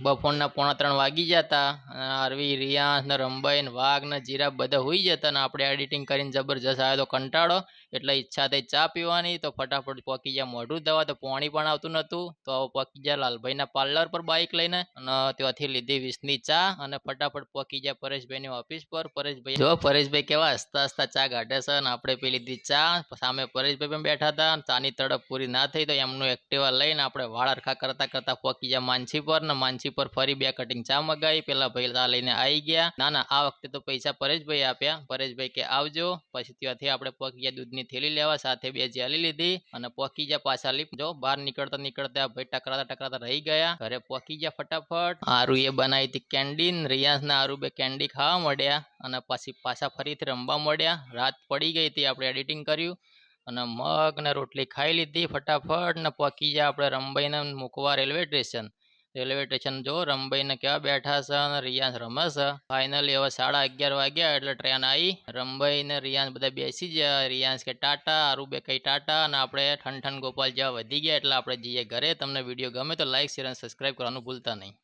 બપોરના 2:45 વાગી જતા અને આરવી રિયાંશ ને રંબાઈ ને વાઘ ને જીરા બધા હોઈ જતા ને આપણે એડિટિંગ કરીને જબરજસ્ત આવ્યો તો કંટાળો એટલે ઈચ્છા થઈ ચા પીવાની તો ફટાફટ પોકી ગયા મોઢું ધોવા તો પાણી પણ આવતું નહોતું તો પોકી ગયા લાલભાઈના પાર્લર પર બાઇક લઈને અને ત્યાંથી લીધી 20ની ચા અને ફટાફટ પોકી ગયા પરેશભાઈની ઓફિસ પર પરેશભાઈ જો પરેશભાઈ કેવા હસતા હસતા ચા કાઢે છે અને આપણે પી લીધી ચા સામે પરેશભાઈ પણ બેઠા હતા ચાની તડપ પૂરી ના થઈ તો એમનું એક્ટિવા લઈને આપણે વાળ હરખા કરતા કરતા પોકી ગયા માનસી પર ને માનસી પર ફરી 2 કટિંગ ચા મગાવી પેલા ભાઈ ચા લઈને આવી ગયા ના આ વખતે તો પૈસા પરેશભાઈ આપ્યા પરેશભાઈ કે આવજો પછી ત્યાંથી આપણે પોકી ગયા દૂધની થેલી લેવા સાથે 2 જેલી લીધી અને પોકી ગયા પાછા લીપ જો બહાર નીકળતા ભાઈ ટકરાતા રહી ગયા ઘરે પોકી ગયા ફટાફટ આરુ એ બનાવી હતી કેન્ડી રિયાંશ ને આરુ બે કેન્ડી ખાવા મળ્યા અને પછી પાછા ફરીથી રમવા મળ્યા રાત પડી ગઈ હતી આપણે એડિટિંગ કર્યું અને મગ ને રોટલી ખાઈ લીધી ફટાફટ ને પોકી ગયા આપણે રંબાઈને મૂકવા રેલવે સ્ટેશન જો રંબાઈને કેવા બેઠા છે અને રિયાંશ રમે છે ફાઇનલી હવે 11:30 વાગ્યા એટલે ટ્રેન આવી રંબાઈ ને રિયાંશ બધા બેસી ગયા રિયાંશ કે ટાટા આરુ બે કઈ ટાટા અને આપણે ઠન ગોપાલ જેવા વધી ગયા એટલે આપણે જઈએ ઘરે તમને વિડીયો ગમે તો લાઈક શેર અને સબસ્ક્રાઈબ કરવાનું ભૂલતા નહીં